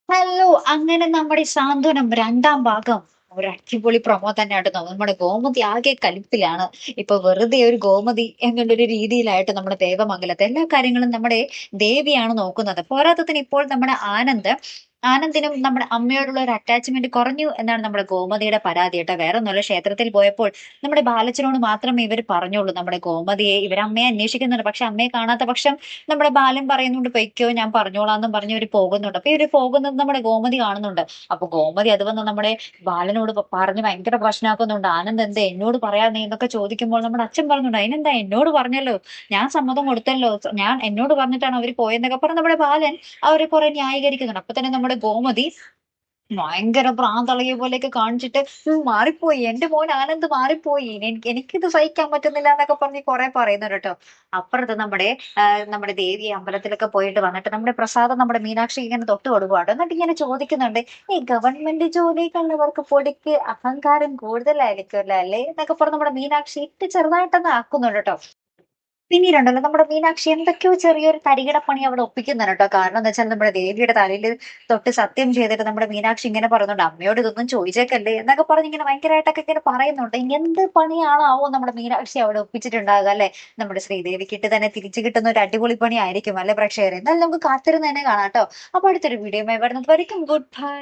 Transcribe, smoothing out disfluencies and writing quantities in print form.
Hello! അങ്ങനെ നമ്മുടെ സാന്ത്വനം 2-ാം ഭാഗം ഒരു അടിപൊളി പ്രൊമോ തന്നെയാട്ടോ. നമ്മുടെ ഗോമതി ആകെ കലിപ്പിലാണ്. ഇപ്പൊ വെറുതെ ഒരു ഗോമതി എന്നുള്ളൊരു രീതിയിലായിട്ട് നമ്മുടെ ദേവമംഗലത്തെ എല്ലാ കാര്യങ്ങളും നമ്മുടെ ദേവിയാണ് നോക്കുന്നത്. പോരാത്തതിന് ഇപ്പോൾ നമ്മുടെ ആനന്ദിനും നമ്മുടെ അമ്മയോടുള്ള ഒരു അറ്റാച്ച്മെന്റ് കുറഞ്ഞു എന്നാണ് നമ്മുടെ ഗോമതിയുടെ പരാതി കേട്ടോ. വേറൊന്നുമല്ല, ക്ഷേത്രത്തിൽ പോയപ്പോൾ നമ്മുടെ ബാലച്ചനോട് മാത്രമേ ഇവർ പറഞ്ഞുള്ളൂ നമ്മുടെ ഗോമതിയെ അമ്മയെ അന്വേഷിക്കുന്നുണ്ട്. പക്ഷെ അമ്മയെ കാണാത്ത പക്ഷം നമ്മുടെ ബാലൻ പറയുന്നുണ്ട് പൊയ്ക്കോ ഞാൻ പറഞ്ഞോളാന്നും പറഞ്ഞ് ഇവര് പോകുന്നുണ്ട്. അപ്പൊ ഇവര് പോകുന്നത് നമ്മുടെ ഗോമതി കാണുന്നുണ്ട്. അപ്പൊ ഗോമതി അത് വന്ന് നമ്മുടെ ബാലനോട് പറഞ്ഞ് ഭയങ്കര പ്രശ്നമാക്കുന്നുണ്ട്. ആനന്ദ് എന്താ എന്നോട് പറയാ നീ എന്നൊക്കെ ചോദിക്കുമ്പോൾ നമ്മുടെ അച്ഛൻ പറഞ്ഞുണ്ട് അതിനെന്താ എന്നോട് പറഞ്ഞല്ലോ, ഞാൻ സമ്മതം കൊടുത്തല്ലോ, ഞാൻ എന്നോട് പറഞ്ഞിട്ടാണ് അവര് പോയെന്നൊക്കെ പറഞ്ഞ് നമ്മുടെ ബാലൻ അവരെ കുറെ ന്യായീകരിക്കുന്നുണ്ട്. അപ്പൊ തന്നെ നമ്മുടെ ഗോമതി ഭയങ്കര ഭ്രാന്തളകിയ പോലെയൊക്കെ കാണിച്ചിട്ട് മാറിപ്പോയി എന്റെ മോൻ ആനന്ദ് മാറിപ്പോയി, എനിക്കിത് സഹിക്കാൻ പറ്റുന്നില്ല എന്നൊക്കെ പറഞ്ഞ് കുറെ പറയുന്നുണ്ട് കേട്ടോ. അപ്പുറത്ത് നമ്മുടെ ദേവി അമ്പലത്തിലൊക്കെ പോയിട്ട് വന്നിട്ട് നമ്മുടെ പ്രസാദം നമ്മുടെ മീനാക്ഷി ഇങ്ങനെ തൊട്ട് കൊടുക്കുവാട്ടോ. എന്നിട്ട് ഇങ്ങനെ ചോദിക്കുന്നുണ്ട്, ഈ ഗവൺമെന്റ് ജോലിക്കുള്ളവർക്ക് പൊടിക്ക് അഹങ്കാരം കൂടുതലായിരിക്കുമല്ലോ അല്ലേ എന്നൊക്കെ പറഞ്ഞ് നമ്മുടെ മീനാക്ഷി ഇട്ട് ചെറുതായിട്ടൊന്ന് ആക്കുന്നുണ്ട് കേട്ടോ. പിന്നീടുണ്ടല്ലോ നമ്മുടെ മീനാക്ഷി എന്തൊക്കെയോ ചെറിയൊരു തരികിട പണി അവിടെ ഒപ്പിക്കുന്നുണ്ട് കേട്ടോ. കാരണം എന്താ വെച്ചാൽ നമ്മുടെ ദേവിയുടെ തലയിൽ തൊട്ട് സത്യം ചെയ്തിട്ട് നമ്മുടെ മീനാക്ഷി ഇങ്ങനെ പറയുന്നുണ്ട്, അമ്മയോട് ഇതൊന്നും ചോദിച്ചേക്കല്ലേ എന്നൊക്കെ പറഞ്ഞ് ഇങ്ങനെ ഭയങ്കരമായിട്ടൊക്കെ ഇങ്ങനെ പറയുന്നുണ്ട്. ഇനി എന്ത് പണിയാണാവോ നമ്മുടെ മീനാക്ഷി അവിടെ ഒപ്പിച്ചിട്ടുണ്ടാകുക അല്ലെ. നമ്മുടെ ശ്രീദേവിക്കിട്ട് തന്നെ തിരിച്ചു കിട്ടുന്ന ഒരു അടിപൊളി പണി ആയിരിക്കും അല്ലെ പ്രേക്ഷകരെ. എന്നാലും നമുക്ക് കാത്തിരുന്ന് തന്നെ കാണാം കേട്ടോ. അപ്പൊ അടുത്തൊരു വീഡിയോ വരുന്നത് വരയ്ക്കും ഗുഡ് ബൈ.